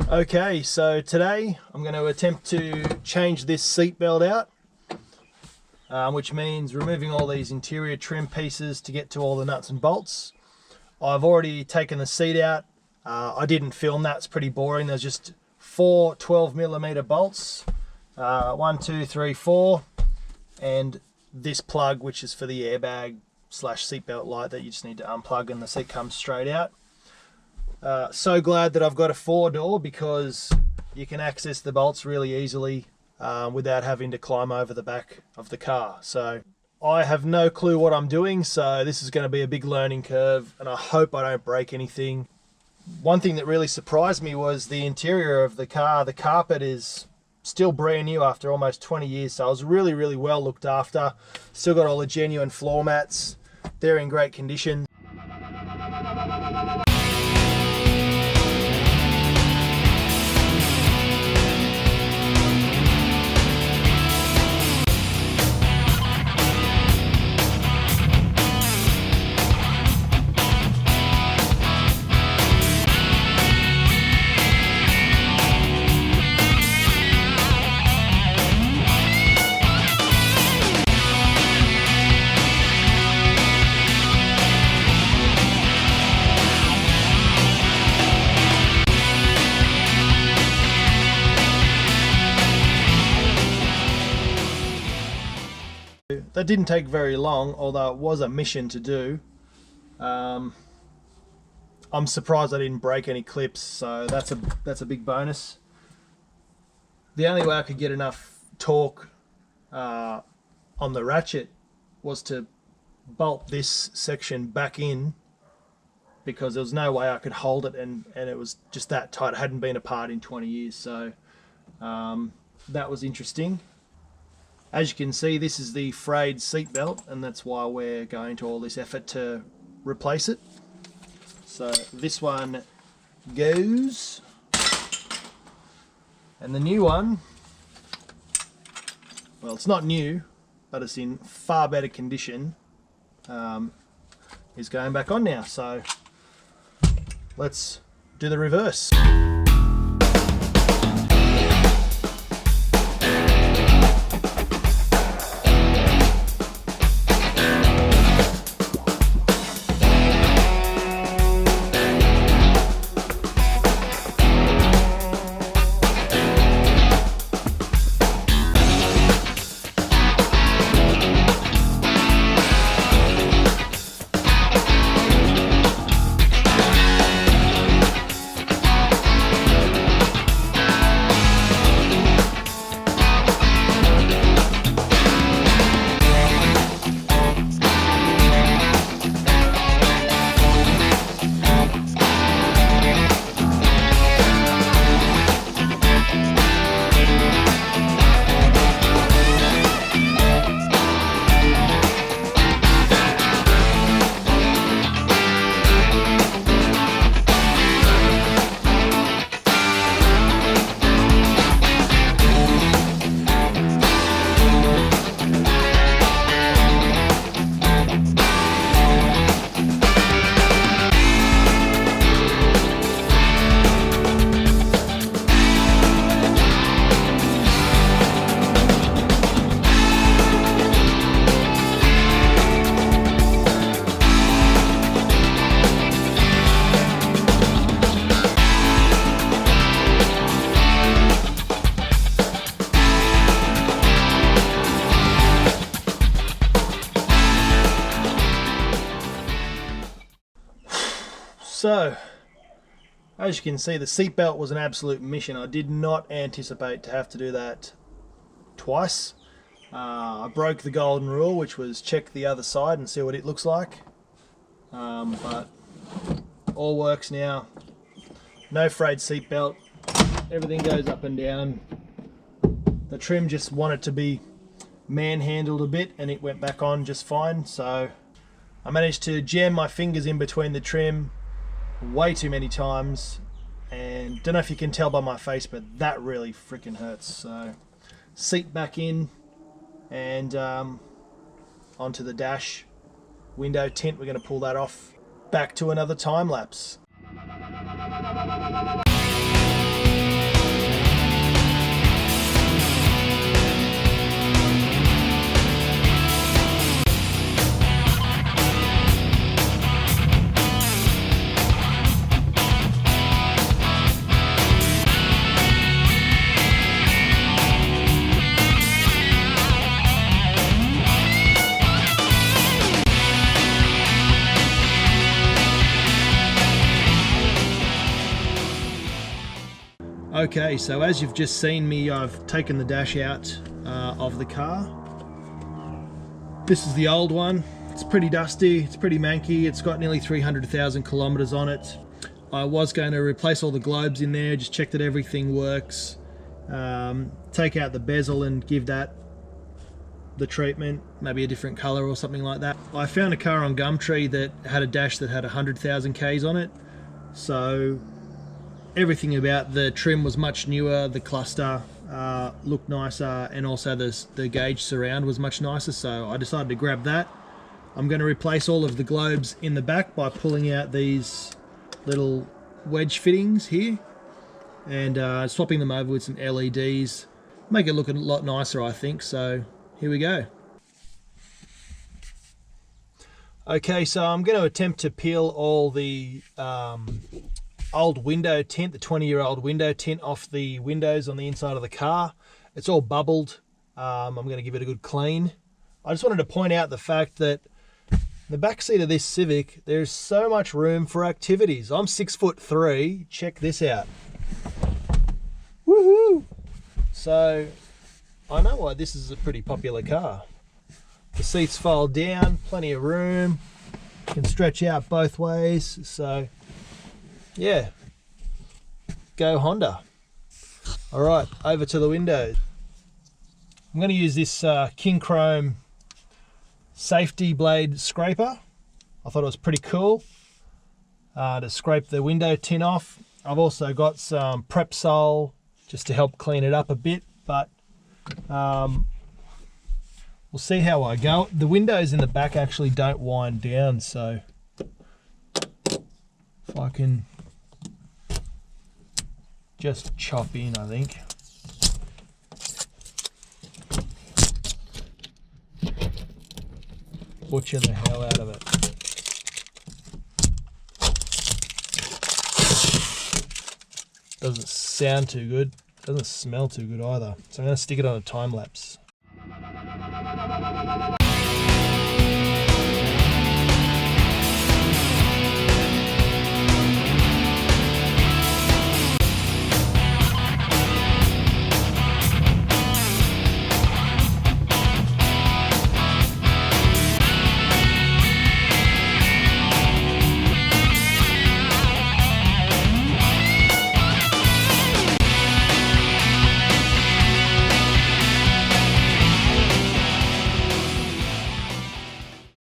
Okay, so today I'm going to attempt to change this seat belt out, which means removing all these interior trim pieces to get to all the nuts and bolts. I've already taken the seat out. I didn't film that, it's pretty boring. There's just 4 12mm bolts, 1, 2, 3, 4, and this plug, which is for the airbag / seatbelt light that you just need to unplug and the seat comes straight out. So glad that I've got a 4-door because you can access the bolts really easily without having to climb over the back of the car. So I have no clue what I'm doing, so this is going to be a big learning curve, and I hope I don't break anything. One thing that really surprised me was the interior of the car. The carpet is still brand new after almost 20 years, so I was really well looked after. Still got all the genuine floor mats. They're in great condition. That didn't take very long, although it was a mission to do. I'm surprised I didn't break any clips, so that's a big bonus. The only way I could get enough torque on the ratchet was to bolt this section back in, because there was no way I could hold it, and it was just that tight. It hadn't been apart in 20 years, so that was interesting. As you can see, this is the frayed seat belt, and that's why we're going to all this effort to replace it. So this one goes, and the new one, well, it's not new, but it's in far better condition, is going back on now. So let's do the reverse. So, as you can see, the seatbelt was an absolute mission. I did not anticipate to have to do that twice. I broke the golden rule, which was check the other side and see what it looks like. But all works now. No frayed seatbelt. Everything goes up and down. The trim just wanted to be manhandled a bit, and it went back on just fine. So I managed to jam my fingers in between the trim way too many times, and don't know if you can tell by my face, but that really freaking hurts. So seat back in, and onto the dash. Window tint, we're going to pull that off. Back to another time lapse. Okay, so as you've just seen me, I've taken the dash out of the car. This is the old one. It's pretty dusty, it's pretty manky, it's got nearly 300,000 kilometers on it. I was going to replace all the globes in there, just check that everything works. Take out the bezel and give that the treatment, maybe a different color or something like that. I found a car on Gumtree that had a dash that had 100,000 Ks on it. So everything about the trim was much newer, the cluster looked nicer, and also the gauge surround was much nicer, so I decided to grab that. I'm going to replace all of the globes in the back by pulling out these little wedge fittings here and swapping them over with some LEDs. Make it look a lot nicer, I think, so here we go. Okay, so I'm going to attempt to peel all the old window tint, the 20-year-old window tint off the windows on the inside of the car. It's all bubbled. I'm going to give it a good clean. I just wanted to point out the fact that the back seat of this Civic, there's so much room for activities. I'm 6'3". Check this out. Woohoo! So I know why this is a pretty popular car. The seats fold down, plenty of room, can stretch out both ways. So yeah, go Honda. All right, over to the windows. I'm going to use this King Chrome safety blade scraper. I thought it was pretty cool to scrape the window tint off. I've also got some Prepsol just to help clean it up a bit, but we'll see how I go. The windows in the back actually don't wind down, so if I can just chop in, I think. Butcher the hell out of it. Doesn't sound too good. Doesn't smell too good either. So I'm going to stick it on a time lapse.